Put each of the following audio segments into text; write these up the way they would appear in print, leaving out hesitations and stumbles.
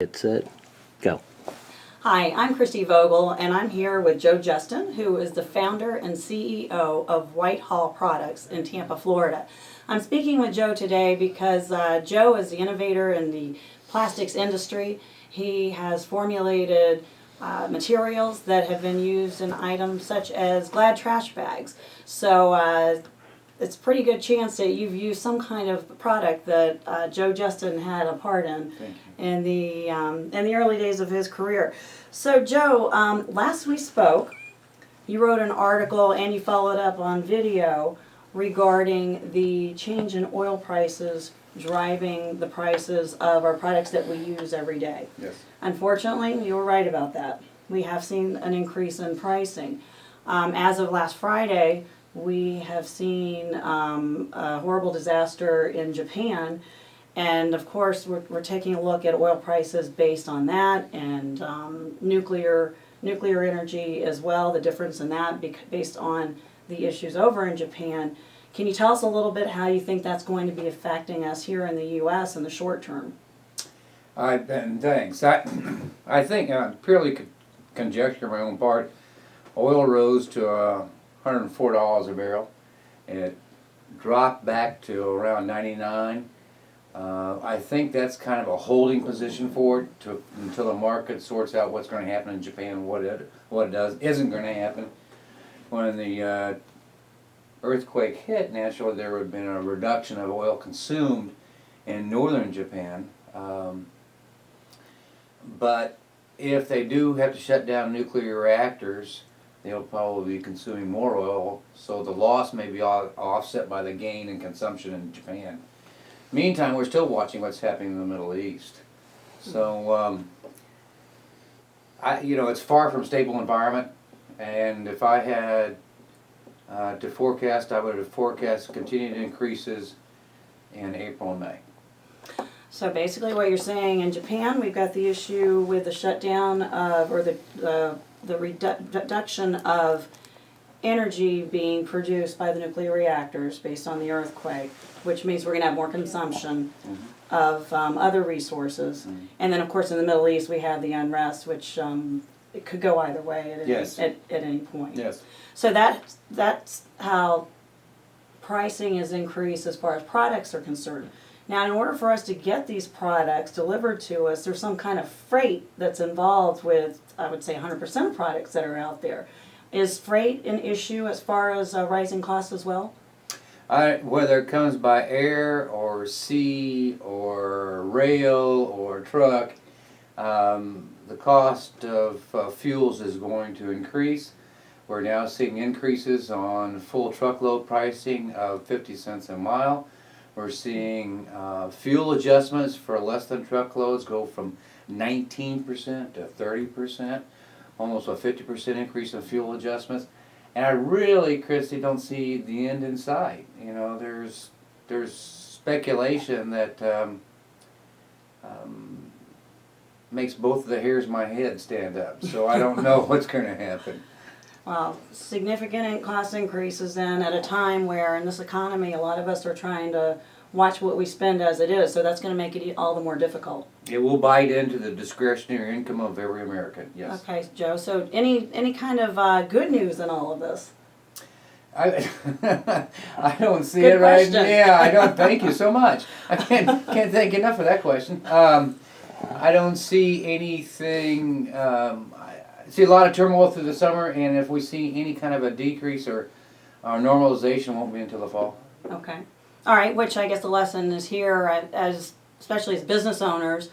Get set, go. Hi, I'm Christy Vogel, and I'm here with Joe Justin, who is the founder and CEO of WhiteHall Products in Tampa, Florida. I'm speaking with Joe today because Joe is the innovator in the plastics industry. He has formulated materials that have been used in items such as Glad trash bags. So it's a pretty good chance that you've used some kind of product that Joe Justin had a part in the early days of his career. So Joe, last we spoke, you wrote an article and you followed up on video regarding the change in oil prices driving the prices of our products that we use every day. Yes. Unfortunately, you were right about that. We have seen an increase in pricing. As of last Friday, we have seen a horrible disaster in Japan, and of course we're taking a look at oil prices based on that, and nuclear energy as well, the difference in that based on the issues over in Japan. Can you tell us a little bit how you think that's going to be affecting us here in the U.S. in the short term? Thanks. I think, purely conjecture on my own part, oil rose to $104 a barrel. It dropped back to around 99. I think that's kind of a holding position for it until the market sorts out what's going to happen in Japan, what it isn't going to happen. When the earthquake hit, naturally there would have been a reduction of oil consumed in northern Japan. But if they do have to shut down nuclear reactors, they'll probably be consuming more oil, so the loss may be offset by the gain in consumption in Japan. Meantime, we're still watching what's happening in the Middle East. So, it's far from stable environment, and if I had to forecast, I would have forecast continued increases in April and May. So basically what you're saying, in Japan we've got the issue with the shutdown of, or the reduction of energy being produced by the nuclear reactors based on the earthquake, which means we're going to have more consumption of other resources. And then of course in the Middle East we have the unrest, which it could go either way at any point. Yes. So that's how pricing is increased as far as products are concerned. Now, in order for us to get these products delivered to us, there's some kind of freight that's involved with, I would say, 100% of products that are out there. Is freight an issue as far as rising costs as well? Whether it comes by air or sea or rail or truck, the cost of fuels is going to increase. We're now seeing increases on full truckload pricing of 50 cents a mile. We're seeing fuel adjustments for less than truckloads go from 19% to 30%, almost a 50% increase in fuel adjustments. And I really, Christy, don't see the end in sight. You know, there's speculation that makes both of the hairs of my head stand up. So I don't know what's going to happen. Well, significant cost increases then at a time where in this economy a lot of us are trying to watch what we spend as it is, so that's going to make it all the more difficult. It will bite into the discretionary income of every American, yes. Okay, Joe, so any kind of good news in all of this? I don't see Good it right question. now. Yeah, I don't. Thank you so much. I can't thank you enough for that question. I don't see anything. I see a lot of turmoil through the summer, and if we see any kind of a decrease or normalization, won't be until the fall. Okay. All right, which I guess the lesson is here, especially as business owners,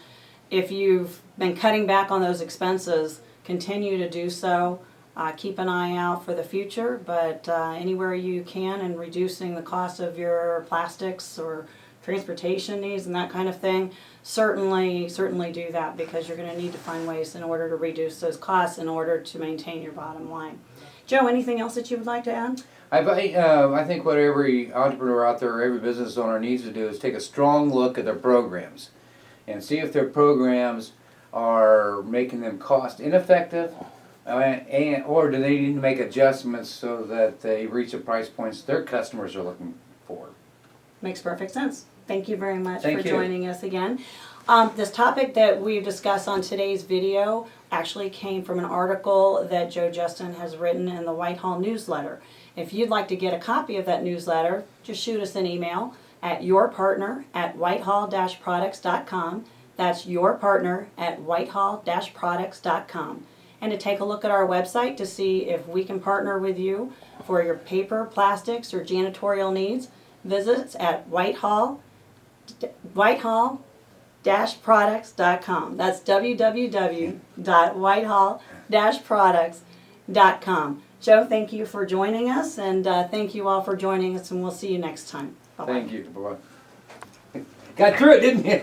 if you've been cutting back on those expenses, continue to do so. Keep an eye out for the future, but anywhere you can and reducing the cost of your plastics or transportation needs and that kind of thing, certainly do that, because you're going to need to find ways in order to reduce those costs in order to maintain your bottom line. Joe, anything else that you would like to add? I think what every entrepreneur out there, or every business owner needs to do is take a strong look at their programs and see if their programs are making them cost ineffective, or do they need to make adjustments so that they reach the price points their customers are looking for. Makes perfect sense. Thank you very much Thank for you. joining us again. This topic that we've discussed on today's video actually came from an article that Joe Justin has written in the WhiteHall newsletter. If you'd like to get a copy of that newsletter, just shoot us an email at yourpartner@whitehall-products.com. That's yourpartner@whitehall-products.com. And to take a look at our website to see if we can partner with you for your paper, plastics, or janitorial needs, visit us at whitehall-products.com. That's www.whitehall-products.com. Joe, thank you for joining us, and thank you all for joining us, and we'll see you next time. Bye-bye. Thank you. Bye-bye. Got through it, didn't you?